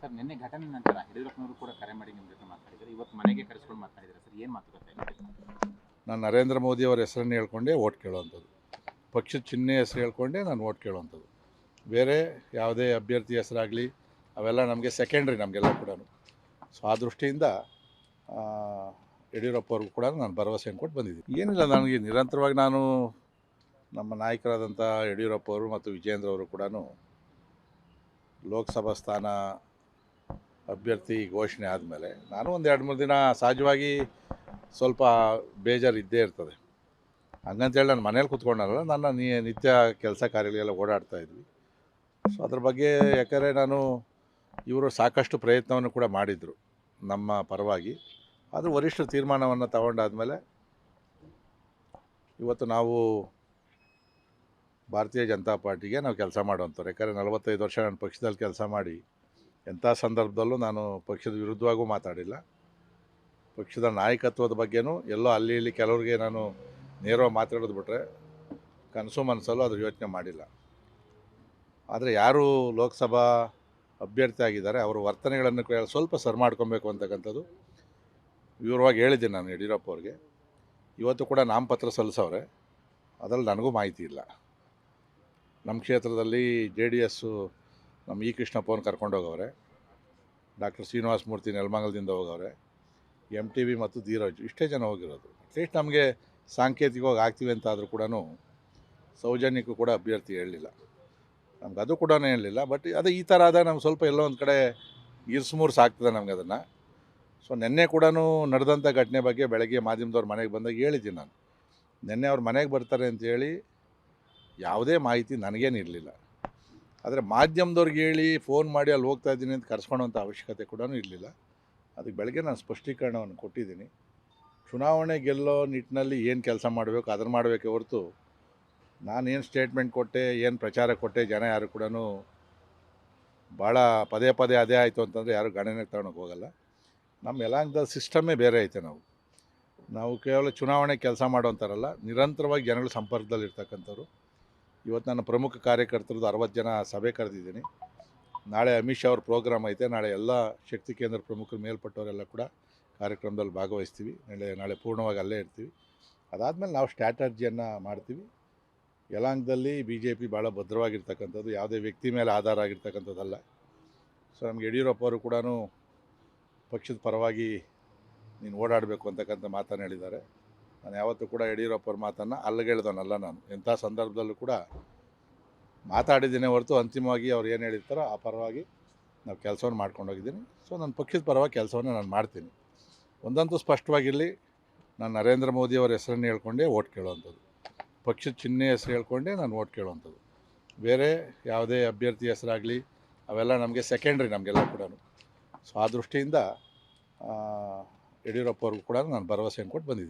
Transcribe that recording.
Sir ನಿನ್ನೆ ಘಟನೆ ನಂತರ ಯಡಿಯೂರಪ್ಪನವರು ಕೂಡ ಕರೆ ಮಾಡಿ ನಿಮ್ಮ ಜೊತೆ ಮಾತಾಡಿದ್ದಾರೆ. ಇವತ್ತು ಮನೆಗೆ ಕರೆಸ್ಕೊಂಡು ಮಾತಾಡಿದ್ದಾರೆ ಸರ್. ಏನು ಮಾತುಕತೆ? ನಾನು ನರೇಂದ್ರ ಮೋದಿ ಅವರ ಹೆಸರನ್ನು ಹೇಳ್ಕೊಂಡೇ ಓಟ್ ಕೇಳುವಂಥದ್ದು, ಪಕ್ಷದ ಚಿಹ್ನೆ ಹೆಸರು ಹೇಳ್ಕೊಂಡೇ ನಾನು ಓಟ್ ಕೇಳುವಂಥದ್ದು. ಬೇರೆ ಯಾವುದೇ ಅಭ್ಯರ್ಥಿ ಹೆಸರಾಗಲಿ ಅವೆಲ್ಲ ನಮಗೆ ಸೆಕೆಂಡ್ರಿ, ನಮಗೆಲ್ಲ ಕೂಡ. ಸೊ ಆ ದೃಷ್ಟಿಯಿಂದ ಯಡಿಯೂರಪ್ಪ ಅವ್ರಿಗೂ ಕೂಡ ನಾನು ಭರವಸೆಯನ್ನು ಕೊಟ್ಟು ಬಂದಿದ್ದೀನಿ. ಏನಿಲ್ಲ, ನನಗೆ ನಿರಂತರವಾಗಿ ನಾನು ನಮ್ಮ ನಾಯಕರಾದಂಥ ಯಡಿಯೂರಪ್ಪ ಅವರು ಮತ್ತು ವಿಜೇಂದ್ರ ಅವರು ಕೂಡ ಲೋಕಸಭಾ ಸ್ಥಾನ ಅಭ್ಯರ್ಥಿ ಘೋಷಣೆ ಆದಮೇಲೆ ನಾನು ಒಂದು 2-3 ದಿನ ಸಹಜವಾಗಿ ಸ್ವಲ್ಪ ಬೇಜಾರು ಇದ್ದೇ ಇರ್ತದೆ. ಹಂಗಂತೇಳಿ ನಾನು ಮನೇಲಿ ಕೂತ್ಕೊಂಡಲ್ಲ, ನನ್ನ ನಿತ್ಯ ಕೆಲಸ ಕಾರ್ಯಗಳೆಲ್ಲ ಓಡಾಡ್ತಾ ಇದ್ವಿ. ಸೊ ಅದ್ರ ಬಗ್ಗೆ ಯಾಕಂದರೆ ಇವರು ಸಾಕಷ್ಟು ಪ್ರಯತ್ನವನ್ನು ಕೂಡ ಮಾಡಿದರು ನಮ್ಮ ಪರವಾಗಿ. ಅದು ವರಿಷ್ಠರು ತೀರ್ಮಾನವನ್ನು ತಗೊಂಡಾದಮೇಲೆ ಇವತ್ತು ನಾವು ಭಾರತೀಯ ಜನತಾ ಪಾರ್ಟಿಗೆ ನಾವು ಕೆಲಸ ಮಾಡುವಂಥವ್ರು. ಯಾಕಂದರೆ 45 ವರ್ಷ ನಾನು ಪಕ್ಷದಲ್ಲಿ ಕೆಲಸ ಮಾಡಿ ಎಂಥ ಸಂದರ್ಭದಲ್ಲೂ ನಾನು ಪಕ್ಷದ ವಿರುದ್ಧವಾಗೂ ಮಾತಾಡಿಲ್ಲ. ಪಕ್ಷದ ನಾಯಕತ್ವದ ಬಗ್ಗೆನೂ ಎಲ್ಲೋ ಅಲ್ಲಿ ಇಲ್ಲಿ ಕೆಲವ್ರಿಗೆ ನಾನು ನೇರವಾಗಿ ಮಾತಾಡೋದು ಬಿಟ್ಟರೆ ಕನಸು ಮನಸ್ಸಲ್ಲೂ ಅದ್ರ ಯೋಚನೆ ಮಾಡಿಲ್ಲ. ಆದರೆ ಯಾರು ಲೋಕಸಭಾ ಅಭ್ಯರ್ಥಿ ಆಗಿದ್ದಾರೆ ಅವರ ವರ್ತನೆಗಳನ್ನು ಸ್ವಲ್ಪ ಸರಿ ಮಾಡ್ಕೊಬೇಕು ಅಂತಕ್ಕಂಥದ್ದು ವಿವರವಾಗಿ ಹೇಳಿದ್ದೀನಿ ನಾನು ಯಡಿಯೂರಪ್ಪ ಅವ್ರಿಗೆ. ಇವತ್ತು ಕೂಡ ನಾಮಪತ್ರ ಸಲ್ಲಿಸವ್ರೆ, ಅದರಲ್ಲಿ ನನಗೂ ಮಾಹಿತಿ ಇಲ್ಲ. ನಮ್ಮ ಕ್ಷೇತ್ರದಲ್ಲಿ JDS ನಮ್ಮ ಕೃಷ್ಣಪ್ಪವ್ರನ್ನ ಕರ್ಕೊಂಡು ಹೋಗವ್ರೆ, ಡಾಕ್ಟರ್ ಶ್ರೀನಿವಾಸ ಮೂರ್ತಿ ನೆಲಮಂಗಲದಿಂದ ಹೋಗವ್ರೆ, MTV ಮತ್ತು ಧೀರಜ್, ಇಷ್ಟೇ ಜನ ಹೋಗಿರೋದು. ಅಟ್ಲೀಸ್ಟ್ ನಮಗೆ ಸಾಂಕೇತಿಕವಾಗಿ ಆಗ್ತೀವಿ ಅಂತ ಆದರೂ ಕೂಡ ಸೌಜನ್ಯಕ್ಕೂ ಕೂಡ ಅಭ್ಯರ್ಥಿ ಹೇಳಲಿಲ್ಲ, ನಮ್ಗೆ ಅದು ಕೂಡ ಹೇಳಲಿಲ್ಲ. ಬಟ್ ಅದೇ ಈ ಥರ ಆದಾಗ ನಮ್ಗೆ ಸ್ವಲ್ಪ ಎಲ್ಲೋ ಒಂದು ಕಡೆ ಇರ್ಸುಮುರ್ಸು ಆಗ್ತದೆ ನಮ್ಗೆ ಅದನ್ನು. ಸೊ ನಿನ್ನೆ ಕೂಡ ನಡೆದಂಥ ಘಟನೆ ಬಗ್ಗೆ ಬೆಳಗ್ಗೆ ಮಾಧ್ಯಮದವ್ರ ಮನೆಗೆ ಬಂದಾಗ ಹೇಳಿದ್ದೀನಿ ನಾನು. ನಿನ್ನೆ ಅವ್ರ ಮನೆಗೆ ಬರ್ತಾರೆ ಅಂತೇಳಿ ಯಾವುದೇ ಮಾಹಿತಿ ನನಗೇನಿರಲಿಲ್ಲ. ಆದರೆ ಮಾಧ್ಯಮದವ್ರಿಗೆ ಹೇಳಿ ಫೋನ್ ಮಾಡಿ ಅಲ್ಲಿ ಹೋಗ್ತಾ ಇದ್ದೀನಿ ಅಂತ ಕರೆಸ್ಕೊಳ್ಳೋಂಥ ಅವಶ್ಯಕತೆ ಕೂಡ ಇರಲಿಲ್ಲ. ಅದಕ್ಕೆ ಬೆಳಗ್ಗೆ ನಾನು ಸ್ಪಷ್ಟೀಕರಣವನ್ನು ಕೊಟ್ಟಿದ್ದೀನಿ. ಚುನಾವಣೆ ಗೆಲ್ಲೋ ನಿಟ್ಟಿನಲ್ಲಿ ಏನು ಕೆಲಸ ಮಾಡಬೇಕು ಅದನ್ನು ಮಾಡಬೇಕೆ ಹೊರತು ನಾನೇನು ಸ್ಟೇಟ್ಮೆಂಟ್ ಕೊಟ್ಟೆ, ಏನು ಪ್ರಚಾರ ಕೊಟ್ಟೆ, ಜನ ಯಾರು ಕೂಡ ಭಾಳ ಪದೇ ಪದೇ ಅದೇ ಆಯಿತು ಅಂತಂದರೆ ಯಾರು ಗಣನೆಗೆ ತಗೊಳಕ್ಕೆ ಹೋಗಲ್ಲ. ನಮ್ಮ ಯಲಹಂಕದ ಸಿಸ್ಟಮ್ಮೇ ಬೇರೆ ಐತೆ. ನಾವು ಕೇವಲ ಚುನಾವಣೆ ಕೆಲಸ ಮಾಡೋಂಥರಲ್ಲ, ನಿರಂತರವಾಗಿ ಜನಗಳ ಸಂಪರ್ಕದಲ್ಲಿ ಇರ್ತಕ್ಕಂಥವ್ರು. ಇವತ್ತು ನನ್ನ ಪ್ರಮುಖ ಕಾರ್ಯಕರ್ತರದ್ದು 60 ಜನ ಸಭೆ ಕರೆದಿದ್ದೀನಿ. ನಾಳೆ ಅಮಿತ್ ಶಾ ಅವ್ರ ಪ್ರೋಗ್ರಾಮ್ ಐತೆ. ನಾಳೆ ಎಲ್ಲ ಶಕ್ತಿ ಕೇಂದ್ರ ಪ್ರಮುಖರು ಮೇಲ್ಪಟ್ಟವರೆಲ್ಲ ಕೂಡ ಕಾರ್ಯಕ್ರಮದಲ್ಲಿ ಭಾಗವಹಿಸ್ತೀವಿ. ನಾಳೆ ಪೂರ್ಣವಾಗಿ ಅಲ್ಲೇ ಇರ್ತೀವಿ. ಅದಾದಮೇಲೆ ನಾವು ಸ್ಟ್ರಾಟಜಿಯನ್ನು ಮಾಡ್ತೀವಿ. ಯಲಹಂಕದಲ್ಲಿ BJP ಭಾಳ ಭದ್ರವಾಗಿರ್ತಕ್ಕಂಥದ್ದು, ಯಾವುದೇ ವ್ಯಕ್ತಿ ಮೇಲೆ ಆಧಾರ ಆಗಿರ್ತಕ್ಕಂಥದ್ದಲ್ಲ. ಸೊ ನಮಗೆ ಯಡಿಯೂರಪ್ಪ ಅವರು ಕೂಡ ಪಕ್ಷದ ಪರವಾಗಿ ನೀನು ಓಡಾಡಬೇಕು ಅಂತಕ್ಕಂಥ ಮಾತನ್ನು ಹೇಳಿದ್ದಾರೆ. ನಾನು ಯಾವತ್ತೂ ಕೂಡ ಯಡಿಯೂರಪ್ಪ ಅವ್ರ ಮಾತನ್ನು ಅಲ್ಲಗೆಳ್ದವನಲ್ಲ. ನಾನು ಎಂಥ ಸಂದರ್ಭದಲ್ಲೂ ಕೂಡ ಮಾತಾಡಿದ್ದೀನಿ ಹೊರತು ಅಂತಿಮವಾಗಿ ಅವ್ರು ಏನು ಹೇಳಿರ್ತಾರೋ ಆ ಪರವಾಗಿ ನಾವು ಕೆಲಸವನ್ನು ಮಾಡ್ಕೊಂಡು ಹೋಗಿದ್ದೀನಿ. ಸೊ ನನ್ನ ಪಕ್ಷದ ಪರವಾಗಿ ಕೆಲಸವನ್ನು ನಾನು ಮಾಡ್ತೀನಿ. ಒಂದಂತೂ ಸ್ಪಷ್ಟವಾಗಿರಲಿ, ನಾನು ನರೇಂದ್ರ ಮೋದಿ ಅವರ ಹೆಸರನ್ನು ಹೇಳ್ಕೊಂಡೇ ಓಟ್ ಕೇಳುವಂಥದ್ದು, ಪಕ್ಷದ ಚಿಹ್ನೆ ಹೆಸರು ಹೇಳ್ಕೊಂಡೇ ನಾನು ಓಟ್ ಕೇಳುವಂಥದ್ದು. ಬೇರೆ ಯಾವುದೇ ಅಭ್ಯರ್ಥಿ ಹೆಸರಾಗಲಿ ಅವೆಲ್ಲ ನಮಗೆ ಸೆಕೆಂಡ್ರಿ, ನಮಗೆಲ್ಲ ಕೂಡ. ಸೊ ಆ ದೃಷ್ಟಿಯಿಂದ ಯಡಿಯೂರಪ್ಪ ಅವ್ರಿಗೂ ಕೂಡ ನಾನು ಭರವಸೆಯನ್ನು ಕೊಟ್ಟು ಬಂದಿದ್ದೀನಿ.